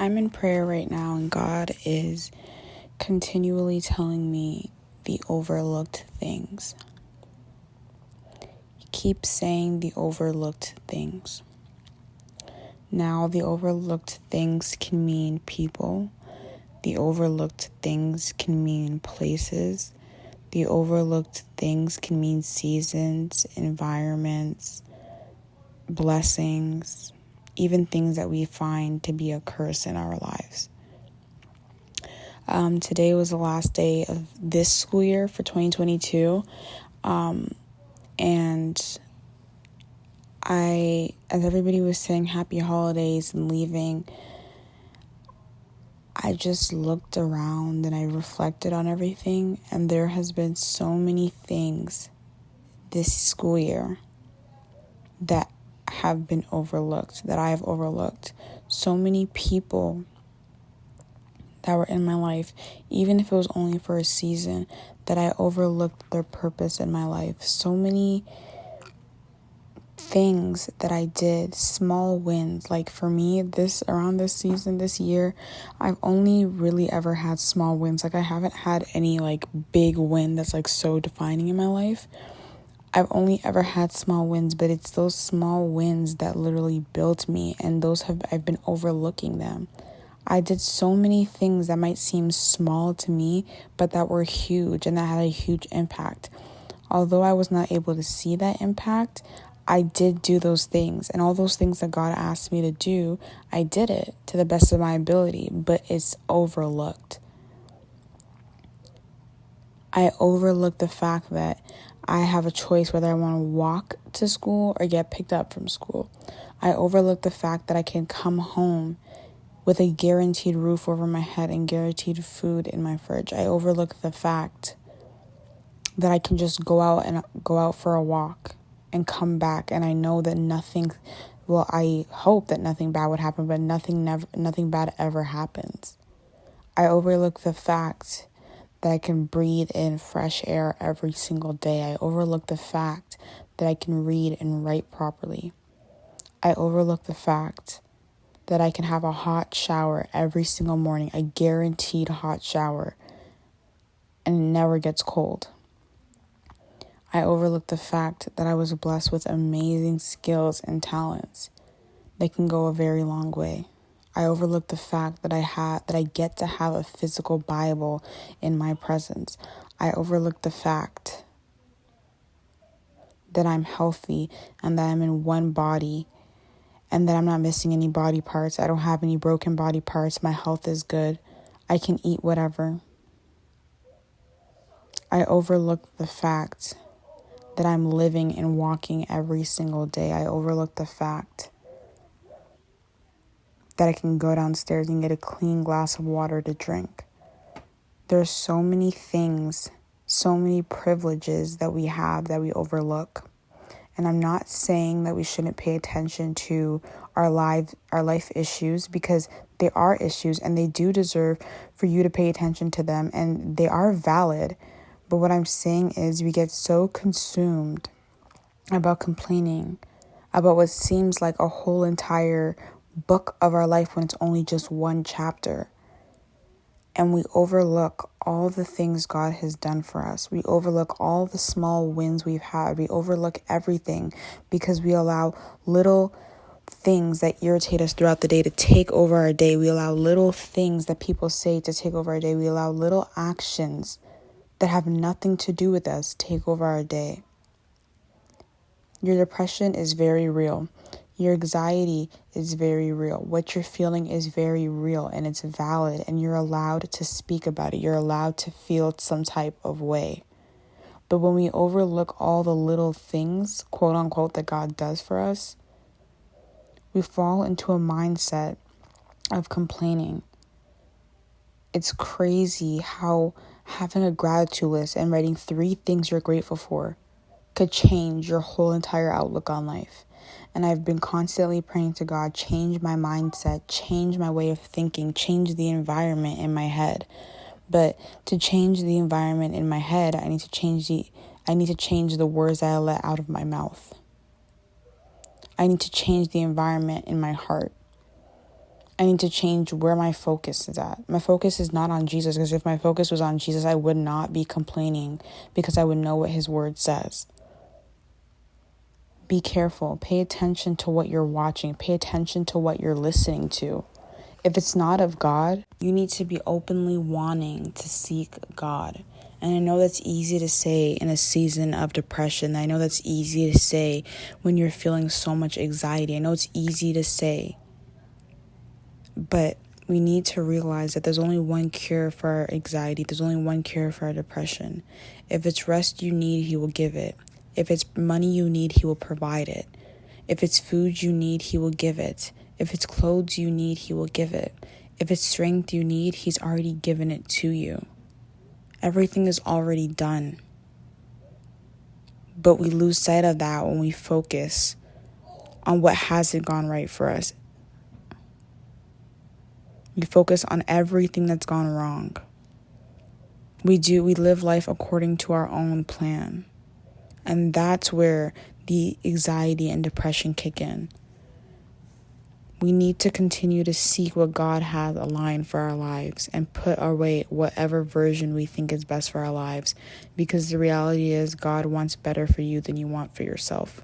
I'm in prayer right now, and God is continually telling me the overlooked things. He keeps saying the overlooked things. Now, the overlooked things can mean people. The overlooked things can mean places. The overlooked things can mean seasons, environments, blessings, even things that we find to be a curse in our lives. Today was the last day of this school year for 2022. And as everybody was saying happy holidays and leaving, I just looked around and I reflected on everything. And there has been so many things this school year that have been overlooked, that I have overlooked. So many people that were in my life, even if it was only for a season, that I overlooked their purpose in my life. So many things that I did, small wins. Like for me, around this season, this year, I've only really ever had small wins. Like I haven't had any like big win that's like so defining in my life. I've only ever had small wins, but it's those small wins that literally built me, and I've been overlooking them. I did so many things that might seem small to me, but that were huge and that had a huge impact. Although I was not able to see that impact, I did do those things. And all those things that God asked me to do, I did it to the best of my ability, but it's overlooked. I overlooked the fact that I have a choice whether I want to walk to school or get picked up from school. I overlooked the fact that I can come home with a guaranteed roof over my head and guaranteed food in my fridge. I overlook the fact that I can just go out for a walk and come back, and I know that I hope that nothing bad would happen, but nothing bad ever happens. I overlook the fact that I can breathe in fresh air every single day. I overlook the fact that I can read and write properly. I overlook the fact that I can have a hot shower every single morning, a guaranteed hot shower, and it never gets cold. I overlooked the fact that I was blessed with amazing skills and talents that can go a very long way. I overlooked the fact that I get to have a physical Bible in my presence. I overlooked the fact that I'm healthy and that I'm in one body, and that I'm not missing any body parts. I don't have any broken body parts. My health is good. I can eat whatever. I overlooked the fact that I'm living and walking every single day. I overlooked the fact that I can go downstairs and get a clean glass of water to drink. There's so many things, so many privileges that we have that we overlook. And I'm not saying that we shouldn't pay attention to our life issues, because they are issues and they do deserve for you to pay attention to them, and they are valid. But what I'm saying is we get so consumed about complaining about what seems like a whole entire book of our life when it's only just one chapter. And we overlook all the things God has done for us. We overlook all the small wins we've had. We overlook everything because we allow little things that irritate us throughout the day to take over our day. We allow little things that people say to take over our day. We allow little actions that have nothing to do with us take over our day. Your depression is very real. Your anxiety is very real. What you're feeling is very real, and it's valid, and you're allowed to speak about it. You're allowed to feel some type of way. But when we overlook all the little things, quote unquote, that God does for us, we fall into a mindset of complaining. It's crazy how having a gratitude list and writing 3 things you're grateful for could change your whole entire outlook on life. And I've been constantly praying to God, change my mindset, change my way of thinking, change the environment in my head. But to change the environment in my head, I need to change the words that I let out of my mouth. I need to change the environment in my heart. I need to change where my focus is at. My focus is not on Jesus, because if my focus was on Jesus, I would not be complaining, because I would know what his word says. Be careful. Pay attention to what you're watching. Pay attention to what you're listening to. If it's not of God, you need to be openly wanting to seek God. And I know that's easy to say in a season of depression. I know that's easy to say when you're feeling so much anxiety. I know it's easy to say. But we need to realize that there's only one cure for our anxiety. There's only one cure for our depression. If it's rest you need, he will give it. If it's money you need, he will provide it. If it's food you need, he will give it. If it's clothes you need, he will give it. If it's strength you need, he's already given it to you. Everything is already done. But we lose sight of that when we focus on what hasn't gone right for us. We focus on everything that's gone wrong. We live life according to our own plan. And that's where the anxiety and depression kick in. We need to continue to seek what God has aligned for our lives and put away whatever version we think is best for our lives, because the reality is God wants better for you than you want for yourself.